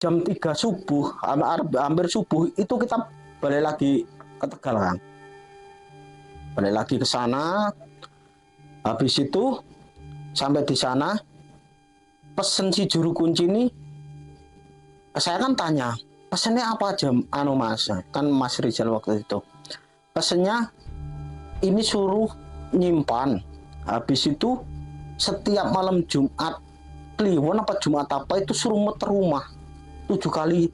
jam 3 subuh, hampir subuh itu kita balik lagi ke Tegal kan. Balik lagi ke sana, habis itu sampai di sana pesen si juru kunci ini, saya kan tanya, pesennya apa aja anu Mas? Kan Mas Rizal waktu itu. Pesennya ini suruh nyimpan. Habis itu setiap malam Jumat Kliwon apa Jumat apa itu suruh muter rumah 7 kali,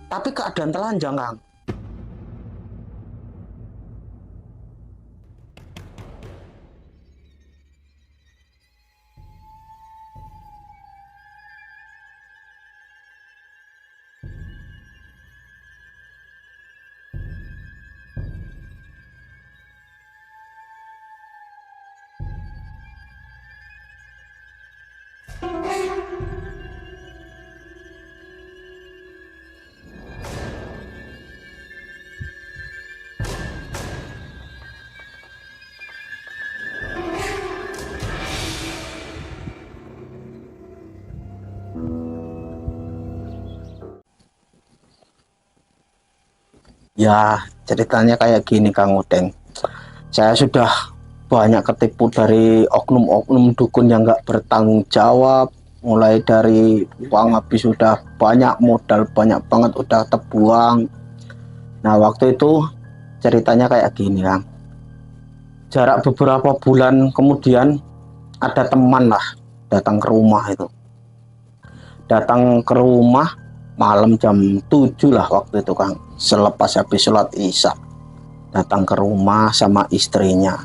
tapi keadaan telanjang Kang. Ya, ceritanya kayak gini Kang Udeng. Saya sudah banyak ketipu dari oknum-oknum dukun yang nggak bertanggung jawab. Mulai dari uang habis sudah banyak, modal banyak banget udah terbuang. Nah, waktu itu ceritanya kayak gini Kang. Jarak beberapa bulan kemudian ada teman lah datang ke rumah itu. Datang ke rumah malam jam 7 lah waktu itu Kang. Selepas habis sholat isya. Datang ke rumah sama istrinya.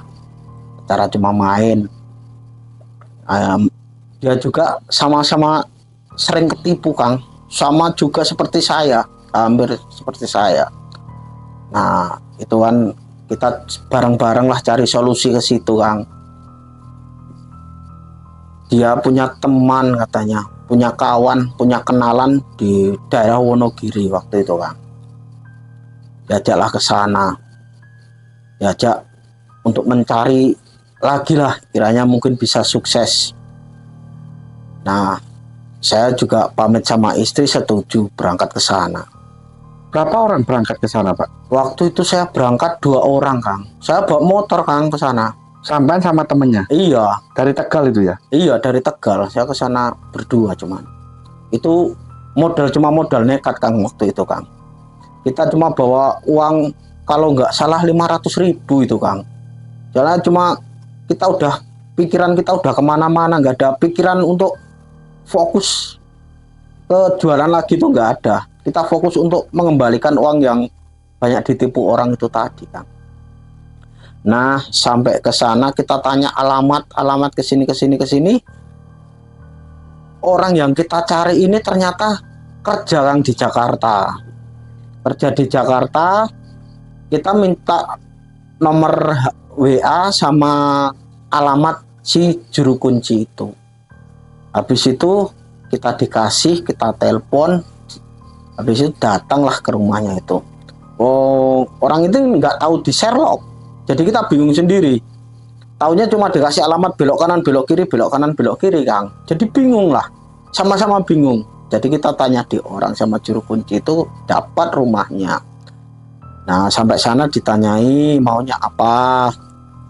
Cara cuma main. Dia juga sama-sama sering ketipu Kang. Sama juga seperti saya. Hampir seperti saya. Nah itu kan kita bareng-bareng lah cari solusi ke situ Kang. Dia punya teman katanya, punya kawan, punya kenalan di daerah Wonogiri waktu itu Kang. Diajaklah ke sana, diajak untuk mencari lagi lah, kiranya mungkin bisa sukses. Nah, saya juga pamit sama istri setuju berangkat ke sana. Berapa orang berangkat ke sana, Pak? Waktu itu saya berangkat 2 orang Kang. Saya bawa motor Kang ke sana. Sampai sama temennya? Iya. Dari Tegal itu ya? Iya, dari Tegal. Saya ke sana berdua cuman. Itu cuma modal nekat Kang waktu itu Kang. Kita cuma bawa uang kalau nggak salah 500.000 itu Kang. Jalan cuma pikiran kita udah kemana-mana, nggak ada pikiran untuk fokus ke jualan lagi itu nggak ada. Kita fokus untuk mengembalikan uang yang banyak ditipu orang itu tadi Kang. Nah, sampai ke sana kita tanya alamat ke sini. Orang yang kita cari ini ternyata kerja Kang di Jakarta. Kerja di Jakarta, kita minta nomor WA sama alamat si juru kunci itu. Habis itu kita dikasih, kita telepon, habis itu datanglah ke rumahnya itu. Oh, orang itu nggak tahu di Sherlock. Jadi kita bingung sendiri. Taunya cuma dikasih alamat belok kanan, belok kiri, belok kanan, belok kiri, Kang. Jadi bingung lah. Sama-sama bingung. Jadi kita tanya di orang sama juru kunci itu dapat rumahnya. Nah, sampai sana ditanyai maunya apa,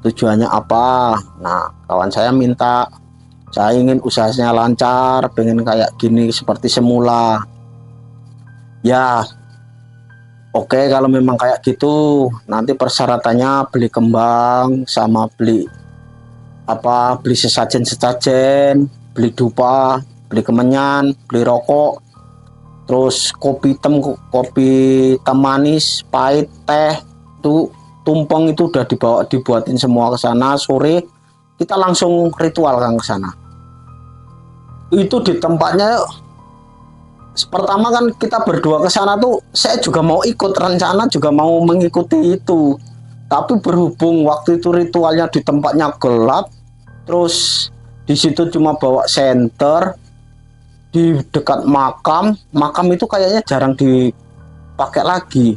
tujuannya apa. Nah, kawan saya minta, saya ingin usahanya lancar, pengen kayak gini seperti semula. Ya, oke, kalau memang kayak gitu, nanti persyaratannya beli kembang sama beli sesajen, beli dupa, beli kemenyan, beli rokok, terus kopi hitam manis, pahit, teh, itu tumpeng itu udah dibuatin semua ke sana. Sore kita langsung ritual Kang ke sana. Itu di tempatnya pertama kan kita berdua ke sana tuh, saya juga mau ikut rencana, juga mau mengikuti itu. Tapi berhubung waktu itu ritualnya di tempatnya gelap, terus di situ cuma bawa senter, di dekat makam itu kayaknya jarang dipakai lagi.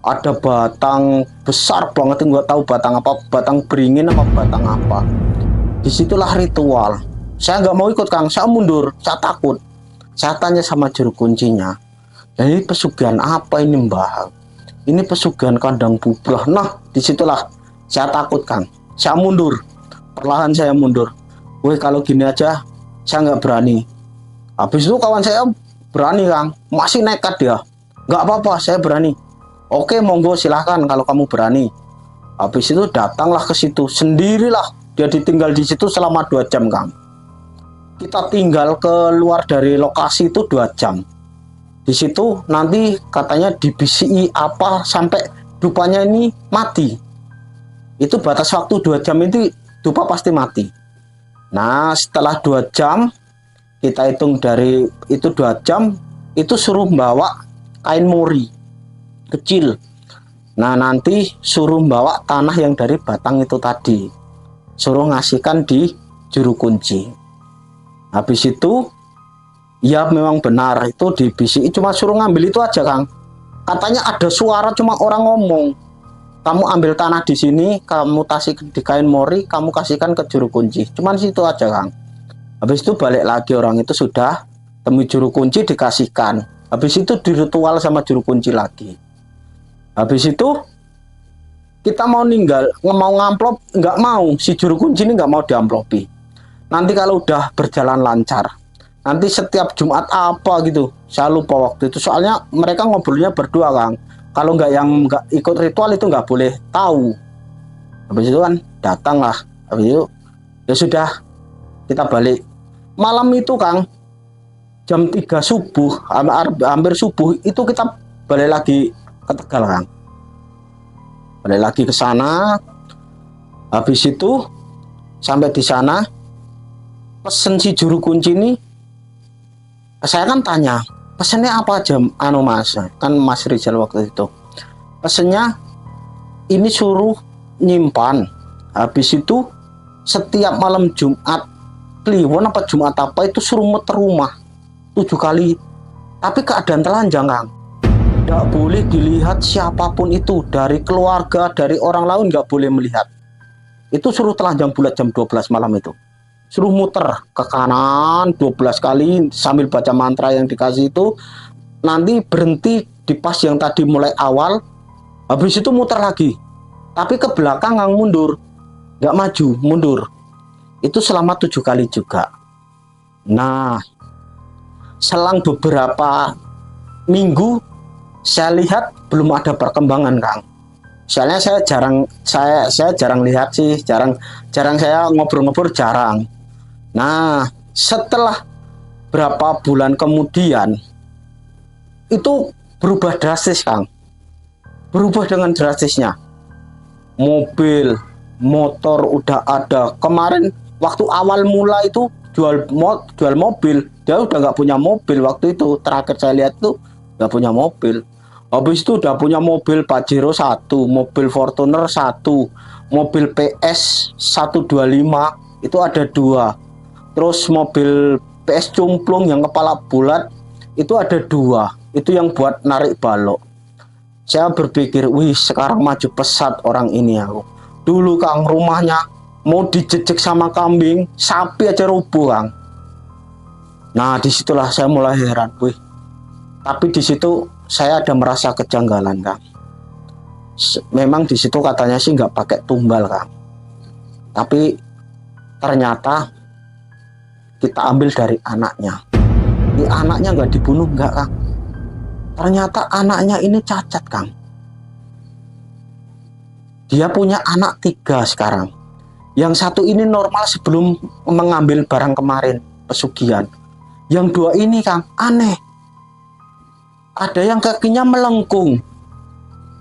Ada batang besar banget, nggak tahu batang apa, batang beringin apa batang apa. Disitulah ritual. Saya nggak mau ikut Kang, saya mundur, saya takut. Saya tanya sama juru kuncinya, Ini pesugihan apa ini Mbah? Ini pesugihan kandang bubrah. Nah, disitulah saya takut Kang. Saya mundur. Perlahan saya mundur. Wih, kalau gini aja saya nggak berani. Habis itu kawan saya berani Kang. Masih nekat dia. Nggak apa-apa, saya berani. Oke, monggo silahkan kalau kamu berani. Habis itu datanglah ke situ. Sendirilah. Dia ditinggal di situ selama 2 jam Kang. Kita tinggal keluar dari lokasi itu 2 jam. Di situ nanti katanya dibisiki apa sampai dupanya ini mati. Itu batas waktu 2 jam itu dupa pasti mati. Nah, setelah 2 jam kita hitung dari itu 2 jam itu suruh bawa kain mori kecil. Nah, nanti suruh bawa tanah yang dari batang itu tadi. Suruh ngasihkan di juru kunci. Habis itu ya memang benar itu di BCI cuma suruh ngambil itu aja Kang. Katanya ada suara cuma orang ngomong. Kamu ambil tanah di sini, kamu tasik di kain mori, kamu kasihkan ke juru kunci. Cuman situ aja Kang. Habis itu balik lagi orang itu sudah temui juru kunci dikasihkan. Habis itu diritual sama juru kunci lagi. Habis itu kita mau mau ngamplop nggak mau, si juru kunci ini nggak mau diamplopi. Nanti kalau udah berjalan lancar, nanti setiap Jumat apa gitu, saya lupa waktu itu. Soalnya mereka ngobrolnya berdua Kang. Kalau yang nggak ikut ritual itu nggak boleh tahu. Habis itu kan datanglah. Habis itu ya sudah kita balik. Malam itu Kang, jam 3 subuh, hampir subuh itu kita balik lagi ke Tegal Kang. Balik lagi ke sana. Habis itu sampai di sana pesen si juru kunci ini. Saya kan tanya, pesennya apa aja Mas? Kan Mas Rizal waktu itu. Pesennya ini suruh nyimpan. Habis itu setiap malam Jumat Kliwon apa Jumat apa itu suruh muter rumah 7 kali. Tapi keadaan telanjang Kang. Tidak boleh dilihat siapapun itu, dari keluarga, dari orang lain nggak boleh melihat. Itu suruh telanjang bulat jam 12 malam itu. Suruh muter ke kanan 12 kali sambil baca mantra yang dikasih itu. Nanti berhenti di pas yang tadi mulai awal. Habis itu muter lagi. Tapi ke belakang Kang mundur. Nggak maju, mundur. Itu selama 7 kali juga. Nah, selang beberapa minggu saya lihat belum ada perkembangan Kang. Soalnya saya jarang lihat sih, jarang saya ngobrol-ngobrol jarang. Nah, setelah berapa bulan kemudian itu berubah drastis Kang. Berubah dengan drastisnya. Mobil, motor udah ada. Kemarin waktu awal mula itu jual mobil, dia udah nggak punya mobil waktu itu. Terakhir saya lihat tuh nggak punya mobil. Habis itu udah punya mobil Pajero 1, mobil Fortuner 1, mobil PS 125 itu ada 2. Terus mobil PS Cumplung yang kepala bulat itu ada 2. Itu yang buat narik balok. Saya berpikir, wih sekarang maju pesat orang ini aku. Dulu Kang rumahnya mau dijejek sama kambing, sapi aja rubuh Kang. Nah disitulah saya mulai heran, wih. Tapi di situ saya ada merasa kejanggalan Kang. Memang di situ katanya sih nggak pakai tumbal Kang. Tapi ternyata kita ambil dari anaknya. Di anaknya nggak dibunuh nggak Kang. Ternyata anaknya ini cacat Kang. Dia punya anak 3 sekarang. Yang satu ini normal sebelum mengambil barang kemarin pesugihan. Yang 2 ini Kang aneh. Ada yang kakinya melengkung,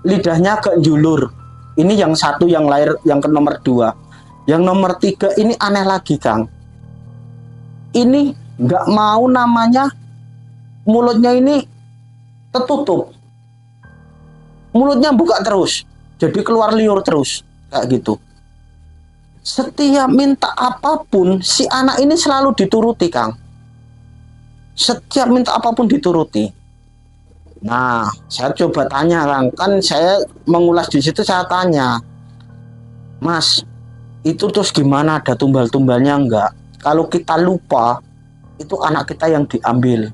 lidahnya agak julur. Ini yang satu yang lahir yang ke nomor 2. Yang nomor 3 ini aneh lagi Kang. Ini nggak mau namanya, mulutnya ini tertutup. Mulutnya buka terus, jadi keluar liur terus kayak gitu. Setiap minta apapun si anak ini selalu dituruti Kang. Setiap minta apapun dituruti. Nah, saya coba tanya Kang, kan saya mengulas di situ, saya tanya, Mas, itu terus gimana, ada tumbal-tumbalnya enggak? Kalau kita lupa, itu anak kita yang diambil.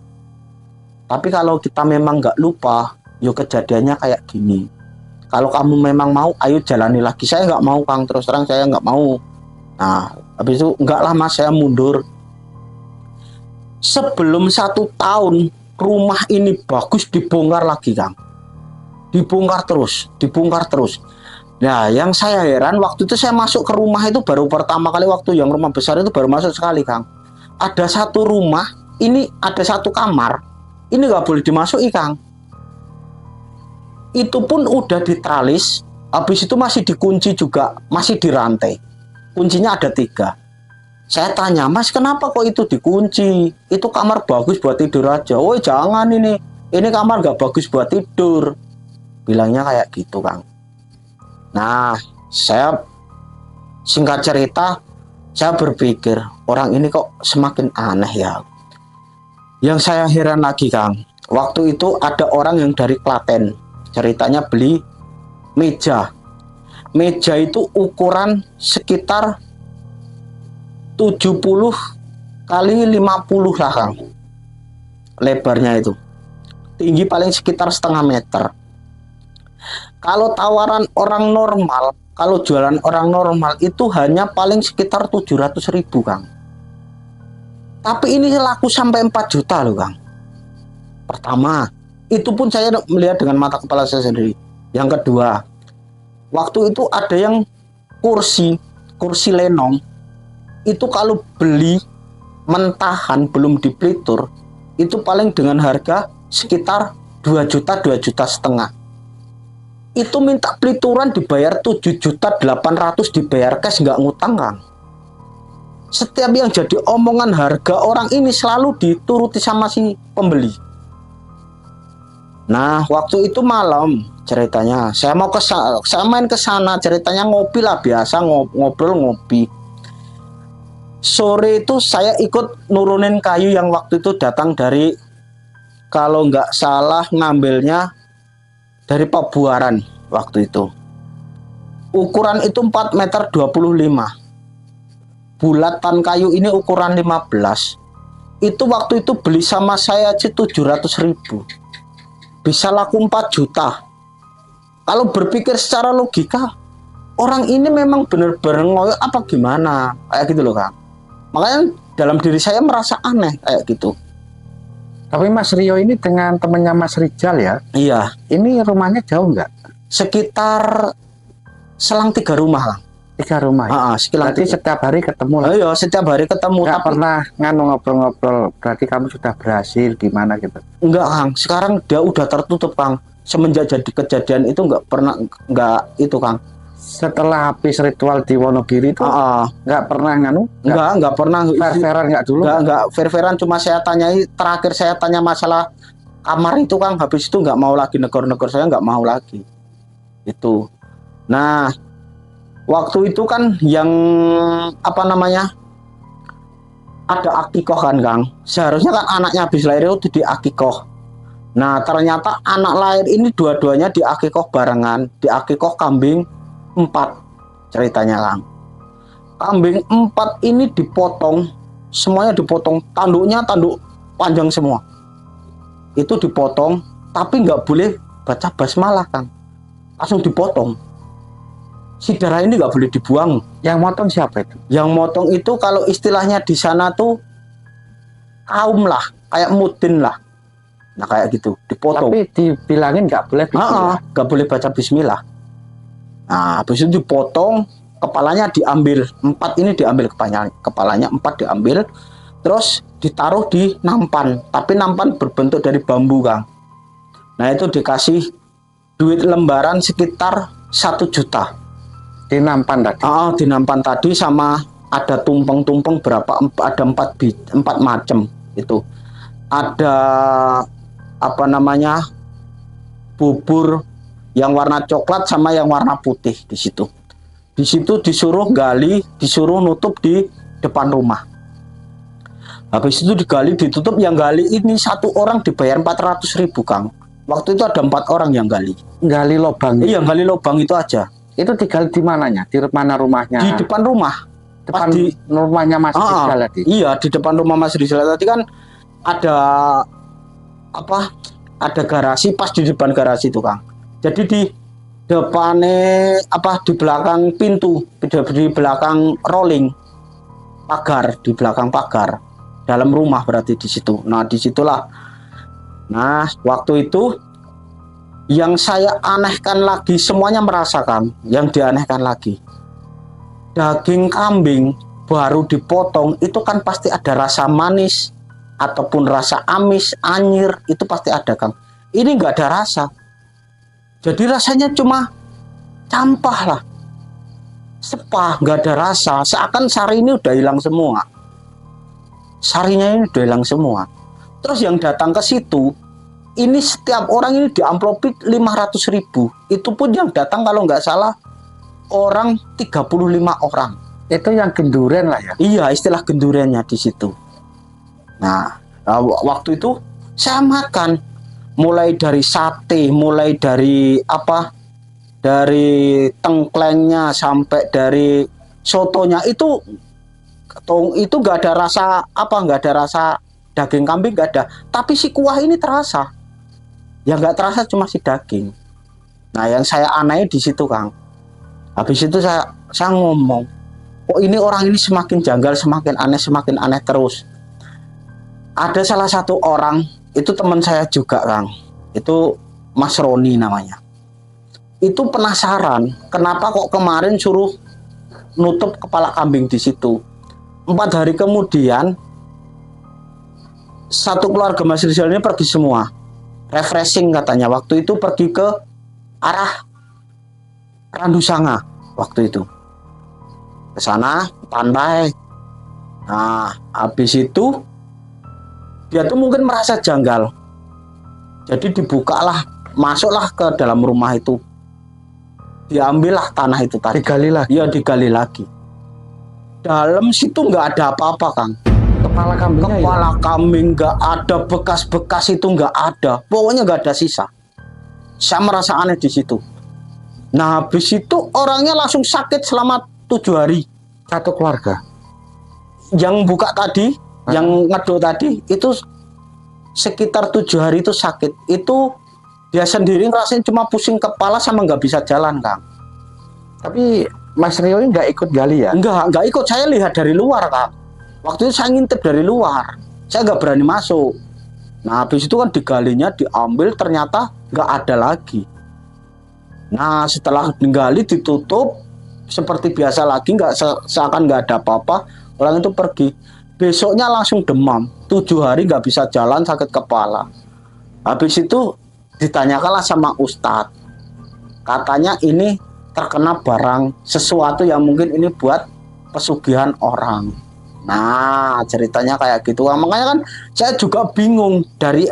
Tapi kalau kita memang nggak lupa, yo kejadiannya kayak gini. Kalau kamu memang mau, ayo jalani lagi. Saya nggak mau, Kang. Terus terang saya nggak mau. Nah, habis itu nggak lama saya mundur. Sebelum 1 tahun, rumah ini bagus dibongkar lagi, Kang. Dibongkar terus. Nah, yang saya heran waktu itu saya masuk ke rumah itu baru pertama kali waktu yang rumah besar itu baru masuk sekali, Kang. Ada satu rumah, ini ada satu kamar, ini nggak boleh dimasuki, Kang. Itu pun udah ditralis, habis itu masih dikunci juga, masih dirantai. Kuncinya ada 3. Saya tanya, Mas, kenapa kok itu dikunci? Itu kamar bagus buat tidur aja. Oh, jangan ini kamar nggak bagus buat tidur. Bilangnya kayak gitu, Kang. Nah, saya singkat cerita, saya berpikir orang ini kok semakin aneh ya. Yang saya heran lagi, Kang, waktu itu ada orang yang dari Klaten, ceritanya beli meja. Meja itu ukuran sekitar 70 kali 50 lah, Kang. Lebarnya itu. Tinggi paling sekitar setengah meter. Kalau tawaran orang normal, kalau jualan orang normal itu hanya paling sekitar 700.000, Kang. Tapi ini laku sampai 4 juta loh, Kang. Pertama, itu pun saya melihat dengan mata kepala saya sendiri. Yang kedua, waktu itu ada yang kursi lenong, itu kalau beli mentahan belum dipelitur, itu paling dengan harga sekitar 2 juta, 2 juta setengah. Itu minta pelituran dibayar 7.800.000 dibayar cash, nggak ngutang, Kang. Setiap yang jadi omongan harga orang ini selalu dituruti sama si pembeli. Nah, waktu itu malam ceritanya, saya main ke sana, ceritanya ngopi lah, biasa ngobrol ngopi. Sore itu saya ikut nurunin kayu yang waktu itu datang dari, kalau nggak salah ngambilnya dari Pabuaran waktu itu. Ukuran itu 4,25 meter. Bulatan kayu ini ukuran 15. Itu waktu itu beli sama saya aja 700.000. Bisa laku 4 juta. Kalau berpikir secara logika, orang ini memang benar-benar ngoyo apa gimana? Kayak gitu loh, Kang. Makanya dalam diri saya merasa aneh kayak gitu. Tapi Mas Rio ini dengan temannya Mas Rijal ya? Iya. Ini rumahnya jauh nggak? Sekitar selang 3 rumah lah. 3 rumah ya? Berarti setiap hari ketemu lah? Iya, setiap hari ketemu. Nggak pernah ngobrol-ngobrol, berarti kamu sudah berhasil gimana gitu? Enggak, Kang. Sekarang dia udah tertutup, Kang. Semenjak jadi kejadian itu nggak pernah, nggak itu, Kang. Setelah habis ritual di Wonogiri itu nggak pernah nggak pernah fair-fairan nggak dulu? Nggak fair-fairan, cuma saya tanyai, terakhir saya tanya masalah kamar itu, Kang. Habis itu nggak mau lagi, negor-negor saya nggak mau lagi itu. Nah, waktu itu kan yang apa namanya, ada akikoh kan, Kang. Seharusnya kan anaknya habis lahir itu di akikoh. Nah, ternyata anak lahir ini dua-duanya di akikoh barengan, di akikoh kambing 4 ceritanya, Kang. Kambing 4 ini dipotong, semuanya dipotong, tanduknya tanduk panjang semua. Itu dipotong, tapi nggak boleh baca basmalah, Kang. Langsung dipotong. Si darah ini nggak boleh dibuang. Yang motong siapa itu? Yang motong itu kalau istilahnya di sana tuh kaum lah, kayak mudin lah. Nah, kayak gitu, dipotong. Tapi dibilangin nggak boleh bismillah. Nggak boleh baca bismillah. Nah, habis itu dipotong, kepalanya diambil, 4 ini diambil kepalanya 4 diambil, terus ditaruh di nampan. Tapi nampan berbentuk dari bambu, Kang. Nah, itu dikasih duit lembaran sekitar 1 juta. Di nampan tadi? Di nampan tadi, sama ada tumpeng-tumpeng berapa, ada 4 macam itu. Ada apa namanya, bubur yang warna coklat sama yang warna putih di situ. Di situ disuruh gali, disuruh nutup di depan rumah. Habis itu digali, ditutup. Yang gali ini 1 orang dibayar 400.000, Kang. Waktu itu ada 4 orang yang gali. Gali lubang? Iya, gali lubang itu aja. Itu digali di mananya? Di mana rumahnya? Di depan rumah. Depan rumahnya Mas Rizal tadi? Iya, di depan rumah Mas Rizal tadi kan ada apa, ada garasi, pas di depan garasi itu Kang. Jadi di depannya apa, di belakang pintu, di belakang rolling pagar, di belakang pagar dalam rumah berarti di situ. Nah disitulah, nah waktu itu yang saya anehkan lagi, semuanya merasakan yang dianehkan lagi, daging kambing baru dipotong itu kan pasti ada rasa manis ataupun rasa amis, anyir, itu pasti ada Kang. Ini nggak ada rasa, jadi rasanya cuma campah lah, sepah, nggak ada rasa, seakan sari ini udah hilang semua, sarinya ini udah hilang semua. Terus yang datang ke situ, ini setiap orang ini diamplopi 500.000, itu pun yang datang kalau nggak salah orang 35 orang. Itu yang genduren lah ya. Iya, istilah gendurennya di situ. Nah, waktu itu saya makan mulai dari sate, mulai dari apa, dari tengklengnya sampai dari sotonya itu nggak ada rasa apa, nggak ada rasa daging kambing, nggak ada. Tapi si kuah ini terasa. Yang nggak terasa cuma si daging. Nah, yang saya aneh di situ Kang. Habis itu saya ngomong, kok ini orang ini semakin janggal, semakin aneh terus. Ada salah satu orang, itu teman saya juga Kang, itu Mas Roni namanya. Itu penasaran, kenapa kok kemarin suruh nutup kepala kambing di situ. 4 hari kemudian, satu keluarga Mas Rizal ini pergi semua, refreshing katanya. Waktu itu pergi ke arah Randu Sanga waktu itu, ke sana pantai. Nah, habis itu dia tuh mungkin merasa janggal, jadi dibukalah, masuklah ke dalam rumah itu, diambillah tanah itu tadi, Digali lagi. iya digali lagi. Dalam situ nggak ada apa-apa Kang, Kepala kambingnya kepala kambing nggak ada, bekas-bekas itu nggak ada, pokoknya nggak ada sisa. Saya merasa aneh di situ. Nah habis itu orangnya langsung sakit selama 7 hari. satu keluarga. Yang buka tadi, yang ngedok tadi itu sekitar 7 hari itu sakit. Itu dia sendiri ngerasain cuma pusing kepala sama nggak bisa jalan Kang. Tapi Mas Rio ini nggak ikut gali ya? Nggak ikut, saya lihat dari luar Kang. Waktu itu saya ngintip dari luar, saya nggak berani masuk. Nah habis itu kan digalinya, diambil, ternyata nggak ada lagi. Nah setelah digali, ditutup seperti biasa lagi, nggak seakan nggak ada apa-apa. Orang itu pergi, besoknya langsung demam, 7 hari nggak bisa jalan, sakit kepala. Habis itu ditanyakanlah sama Ustadz, katanya ini terkena barang sesuatu yang mungkin ini buat pesugihan orang. Nah ceritanya kayak gitu. Makanya kan saya juga bingung, dari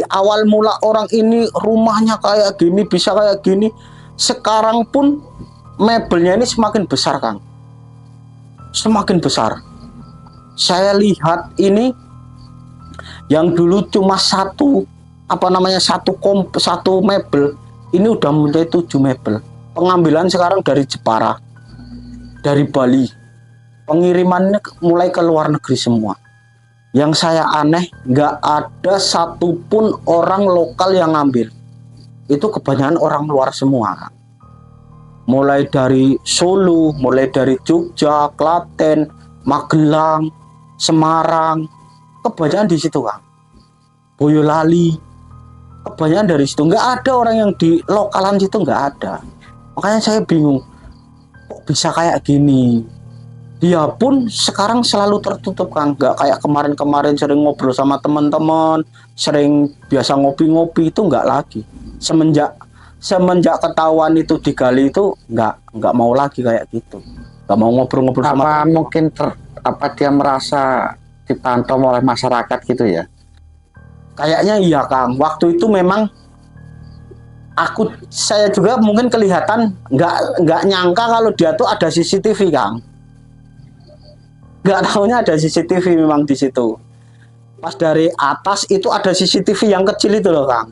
awal mula orang ini rumahnya kayak gini, bisa kayak gini, sekarang pun mebelnya ini semakin besar Kang, semakin besar. Saya lihat ini yang dulu cuma satu mebel, ini udah mulai 7 mebel. Pengambilan sekarang dari Jepara, dari Bali, pengirimannya mulai ke luar negeri semua. Yang saya aneh, nggak ada satupun orang lokal yang ngambil. Itu kebanyakan orang luar semua. Mulai dari Solo, mulai dari Jogja, Klaten, Magelang, Semarang, kebanyakan di situ Kang. Boyolali, kebanyakan dari situ. Nggak ada orang yang di lokalan situ, nggak ada. Makanya saya bingung, kok bisa kayak gini. Dia pun sekarang selalu tertutup Kang, nggak kayak kemarin-kemarin sering ngobrol sama teman-teman, sering biasa ngopi-ngopi, itu nggak lagi. Semenjak ketahuan itu digali itu nggak mau lagi kayak gitu, nggak mau ngobrol-ngobrol sama Apa teman. mungkin dia merasa dipantau oleh masyarakat gitu ya? Kayaknya iya Kang, waktu itu memang saya juga mungkin kelihatan nggak nyangka kalau dia tuh ada CCTV Kang. Nggak tahunya ada CCTV memang di situ. Pas dari atas itu ada CCTV yang kecil itu loh Kang,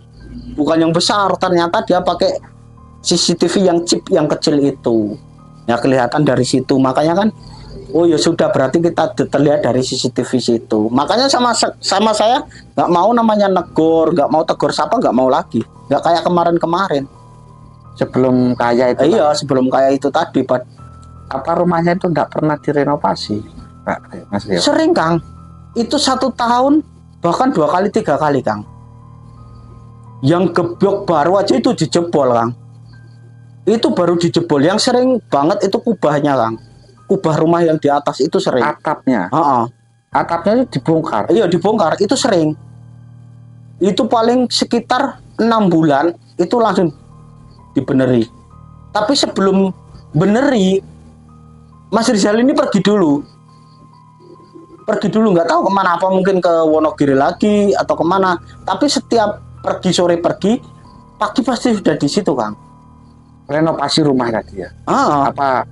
bukan yang besar. Ternyata dia pakai CCTV yang chip yang kecil itu. Ya kelihatan dari situ. Makanya kan Oh ya sudah, berarti kita terlihat dari CCTV situ. Makanya sama saya nggak mau namanya negor, nggak mau tegur sapa, nggak mau lagi. Nggak kayak kemarin-kemarin. Sebelum kaya itu Iya, Pak. sebelum kayak itu tadi, Pak. Apa rumahnya itu enggak pernah direnovasi Pak Mas Rio? Sering, Kang. Itu 1 tahun bahkan 2 kali 3 kali, Kang. Yang gebyok baru aja itu dijebol, Kang. Itu baru dijebol. Yang sering banget itu kubahnya, Kang. Kubah rumah yang di atas itu sering. Atapnya Heeh. atapnya itu dibongkar. Iya, dibongkar itu sering. Itu paling sekitar 6 bulan itu langsung dibeneri. Tapi sebelum beneri, Mas Rizal ini pergi dulu, nggak tahu kemana, apa mungkin ke Wonogiri lagi atau kemana. Tapi setiap pergi sore pergi, pagi pasti sudah di situ, Kang. Renovasi rumah tadi ya. Ah, Apa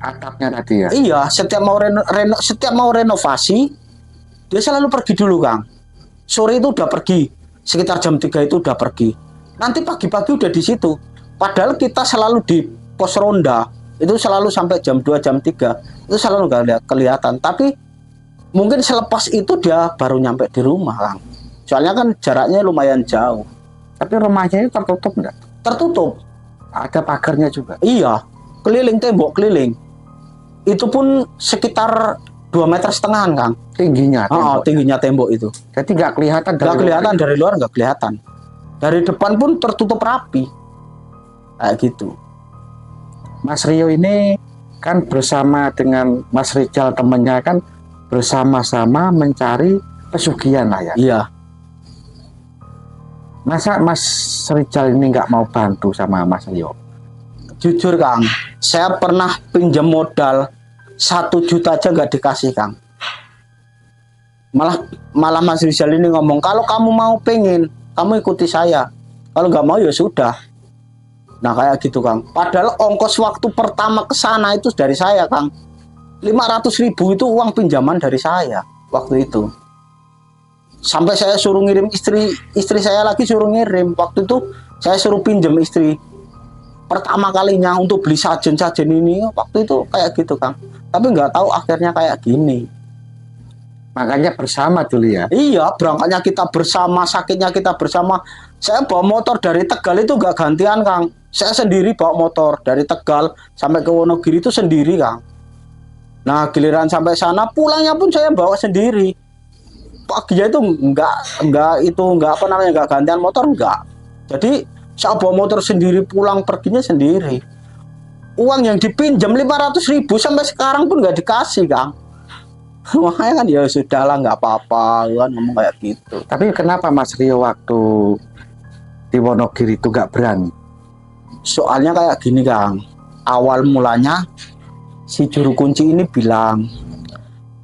atapnya tadi ya? iya, setiap mau renovasi, dia selalu pergi dulu, Kang. Sore itu udah pergi, sekitar jam 3 itu udah pergi. Nanti pagi-pagi udah di situ. Padahal kita selalu di pos ronda, itu selalu sampai jam 2, jam 3. Itu selalu nggak kelihatan. Tapi mungkin selepas itu dia baru nyampe di rumah, Kang. Soalnya kan jaraknya lumayan jauh. Tapi rumahnya itu tertutup enggak? Tertutup. Ada pagarnya juga. Iya, keliling, tembok keliling. Itu pun sekitar 2,5 meter, Kang. Tingginya. Oh, tingginya tembok itu. Jadi nggak kelihatan dari Nggak kelihatan luar. dari luar, nggak kelihatan. Dari depan pun tertutup rapi. Kayak gitu. Mas Rio ini kan bersama dengan Mas Rizal temennya kan bersama-sama mencari pesugihan lah ya. Iya. Masa Mas Rizal ini nggak mau bantu sama Mas Rio? Jujur, Kang, saya pernah pinjam modal 1 juta aja nggak dikasih, Kang. Malah Mas Rizal ini ngomong, kalau kamu mau pengen, kamu ikuti saya. Kalau nggak mau ya sudah. Nah kayak gitu, Kang. Padahal ongkos waktu pertama ke sana itu dari saya, Kang. 500.000 itu uang pinjaman dari saya waktu itu. Sampai saya suruh ngirim istri saya lagi suruh ngirim. Waktu itu saya suruh pinjam istri. Pertama kalinya untuk beli sajen-sajen ini waktu itu kayak gitu, Kang. Tapi nggak tahu akhirnya kayak gini. Makanya bersama dulu ya. Iya, berangkatnya kita bersama, sakitnya kita bersama. Saya bawa motor dari Tegal itu nggak gantian, Kang. Saya sendiri bawa motor dari Tegal sampai ke Wonogiri itu sendiri, Kang. Nah, giliran sampai sana pulangnya pun saya bawa sendiri. Paginya itu nggak apa namanya, nggak gantian motor, nggak. Jadi saya bawa motor sendiri, pulang perginya sendiri. Uang yang dipinjam 500.000 sampai sekarang pun nggak dikasih, Kang. Makanya kan ya sudahlah, nggak apa-apa kan ngomong kayak gitu. Tapi kenapa Mas Rio waktu di Wonogiri itu nggak berani? Soalnya kayak gini, Kang. Awal mulanya si juru kunci ini bilang,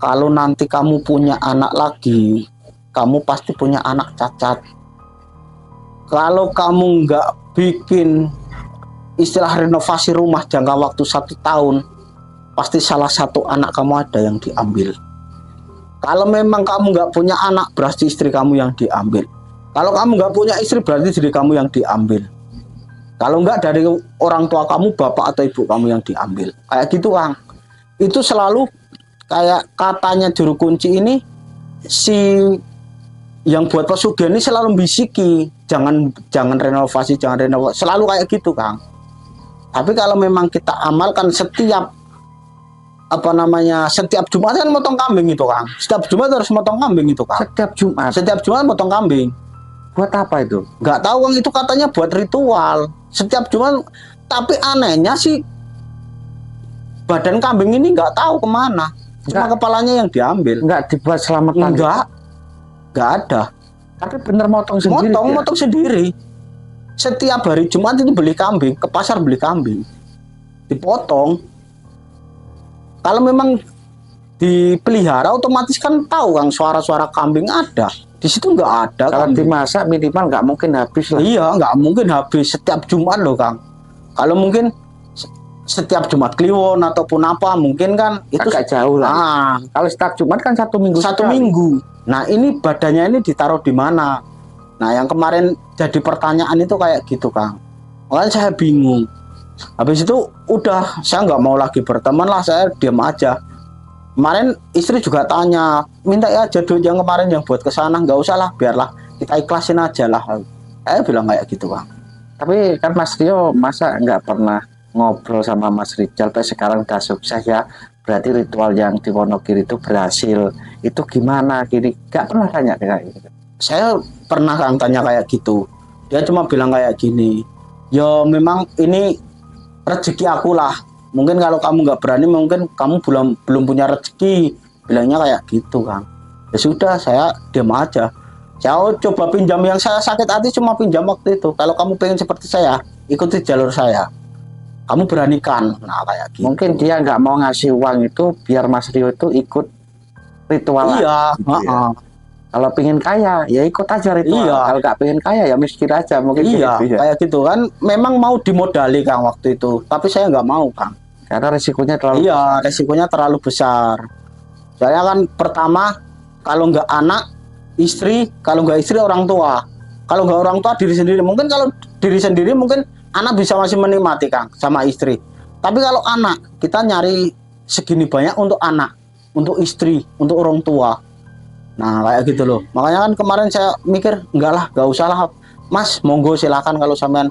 kalau nanti kamu punya anak lagi, kamu pasti punya anak cacat. Kalau kamu nggak bikin istilah renovasi rumah jangka waktu 1 tahun, pasti salah satu anak kamu ada yang diambil. Kalau memang kamu nggak punya anak, berarti istri kamu yang diambil. Kalau kamu nggak punya istri, berarti diri kamu yang diambil. Kalau nggak dari orang tua kamu, bapak atau ibu kamu yang diambil. Kayak gitu, Kang. Itu selalu kayak katanya juru kunci ini, si yang buat pesugihan ini selalu bisiki, jangan renovasi, selalu kayak gitu, Kang. Tapi kalau memang kita amalkan setiap Jumat kan motong kambing itu, Kang. Setiap Jumat harus motong kambing itu, Kang. Setiap Jumat. Setiap Jumat motong kambing. Buat apa itu? Nggak tahu, Kang, itu katanya buat ritual. Setiap Jumat. Tapi anehnya sih badan kambing ini nggak tahu kemana. Cuma kepalanya yang diambil. Nggak dibuat selamatan? Nggak ada. Tapi bener motong sendiri? Motong sendiri. Setiap hari Jumat itu beli kambing, ke pasar beli kambing, dipotong. Kalau memang dipelihara, otomatis kan tahu, Kang, suara-suara kambing ada. Di situ nggak ada. Kalau kambing. dimasak minimal nggak mungkin habis lah. Iya, nggak mungkin habis setiap Jumat loh, Kang. Kalau mungkin setiap Jumat Kliwon ataupun apa, mungkin kan itu agak jauh lah. Nah, kalau setiap Jumat kan 1 minggu. 1 minggu. Nah, ini badannya ini ditaruh di mana? Nah, yang kemarin jadi pertanyaan itu kayak gitu, Kang. Makanya saya bingung. Habis itu udah saya nggak mau lagi berteman lah, saya diam aja. Kemarin istri juga tanya, minta ya aja duit yang kemarin yang buat ke sana, nggak usah lah, biarlah kita ikhlasin aja lah. Bilang kayak gitu Kang. Tapi kan Mas Rio masa nggak pernah ngobrol sama Mas Rijal, tapi sekarang udah sukses ya. Berarti ritual yang di Wonogiri itu berhasil. Itu gimana? Kiri nggak pernah tanya kayak gitu. Saya pernah Kang tanya kayak gitu. Dia cuma bilang kayak gini, ya memang ini rezeki aku lah. Mungkin kalau kamu nggak berani, mungkin kamu belum punya rezeki. Bilangnya kayak gitu Kang. Ya sudah, saya diam aja. Saya coba pinjam, yang saya sakit hati cuma pinjam waktu itu. Kalau kamu pengen seperti saya, ikuti jalur saya. Kamu beranikan. Nah kayak gitu. Mungkin dia nggak mau ngasih uang itu biar Mas Rio itu ikut ritual. Iya. Gitu ya. Kalau pengen kaya ya ikut aja ritual. Iya. Kalau nggak pengen kaya ya miskin aja mungkin. Iya, gitu ya. kayak gitu kan. Memang mau dimodali Kang waktu itu, tapi saya nggak mau Kang. Karena resikonya terlalu Iya, resikonya terlalu besar. Saya kan pertama, kalau nggak anak, istri, kalau nggak istri orang tua. Kalau nggak orang tua diri sendiri. Mungkin kalau diri sendiri mungkin anak bisa masih menikmati Kang sama istri. Tapi kalau anak, kita nyari segini banyak untuk anak, untuk istri, untuk orang tua. Nah kayak gitu loh. Makanya kan kemarin saya mikir, enggak lah, nggak usah lah Mas, monggo silakan kalau sampean.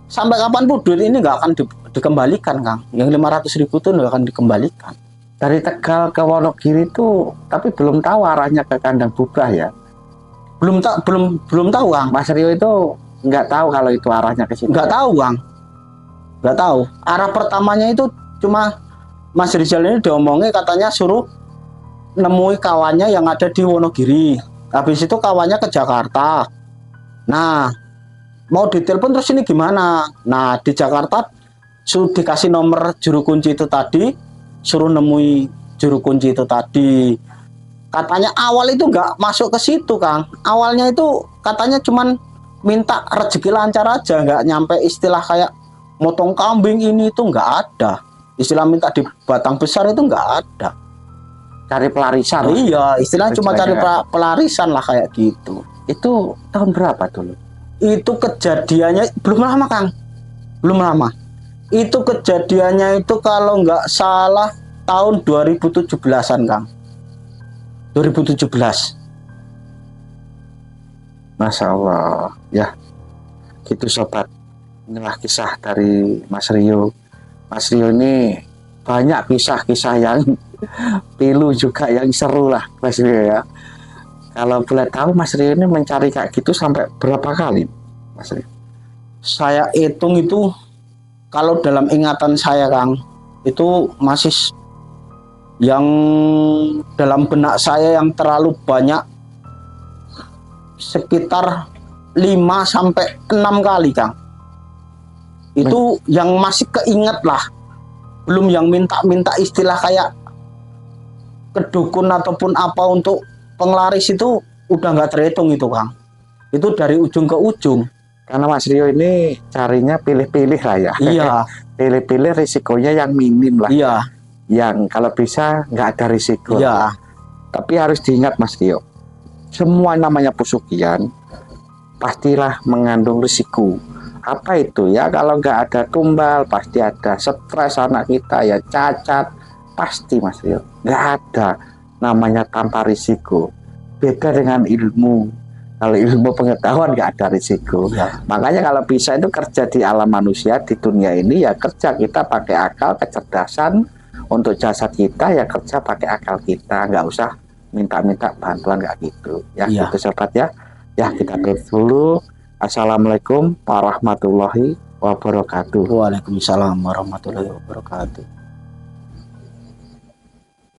Sampai kapanpun duit ini nggak akan dikembalikan Kang. Yang 500.000 itu nggak akan dikembalikan. Dari Tegal ke Wonogiri itu, tapi belum tahu arahnya ke Kandang Bubah ya. Belum tahu Kang. Mas Rio itu nggak tahu kalau itu arahnya ke situ. Nggak tahu Kang. Nggak tahu. Arah pertamanya itu cuma Mas Rizal ini diomongin katanya suruh nemui kawannya yang ada di Wonogiri. Habis itu kawannya ke Jakarta. Nah, mau ditelepon terus ini gimana? Nah, di Jakarta dikasih nomor juru kunci itu tadi, suruh nemui juru kunci itu tadi. Katanya awal itu nggak masuk ke situ Kang. Awalnya itu katanya cuman minta rezeki lancar aja, nggak nyampe istilah kayak motong kambing ini itu nggak ada. Istilah minta di batang besar itu nggak ada. Cari pelarisan. Iya, istilahnya cuma cari pelarisan lah kayak gitu. Itu tahun berapa dulu? Itu kejadiannya belum lama Kang. Belum lama. Itu kejadiannya itu kalau nggak salah tahun 2017-an Kang. 2017. Masya Allah ya, gitu sobat. Inilah kisah dari Mas Rio. Mas Rio ini banyak kisah-kisah yang pilu juga, yang seru lah Mas Rio ya. Kalau boleh tahu Mas Rio ini mencari kayak gitu sampai berapa kali Mas Rio? Saya hitung itu kalau dalam ingatan saya Kang, itu masih yang dalam benak saya yang terlalu banyak, sekitar 5-6 kali Kang. Itu yang masih keinget lah. Belum yang minta-minta istilah kayak kedukun ataupun apa untuk penglaris, itu udah nggak terhitung itu Kang. Itu dari ujung ke ujung. Karena Mas Rio ini carinya pilih-pilih lah ya. Iya. Pilih-pilih risikonya yang minim lah. Iya. Yang kalau bisa nggak ada risiko. Iya. Tapi harus diingat Mas Rio, semua namanya pesugihan pastilah mengandung risiko. Apa itu ya? Kalau nggak ada tumbal, pasti ada stres anak kita ya, cacat, pasti Mas Rio. Nggak ada namanya tanpa risiko. Beda dengan ilmu. Kalau ilmu pengetahuan nggak ada risiko. Ya. Makanya kalau bisa itu kerja di alam manusia, di dunia ini ya kerja kita pakai akal, kecerdasan. Untuk jasad kita ya kerja pakai akal kita, nggak usah minta-minta bantuan nggak gitu. Ya, Ya. gitu sobat ya. Ya kita tutup dulu. Assalamualaikum warahmatullahi wabarakatuh. Waalaikumsalam warahmatullahi wabarakatuh.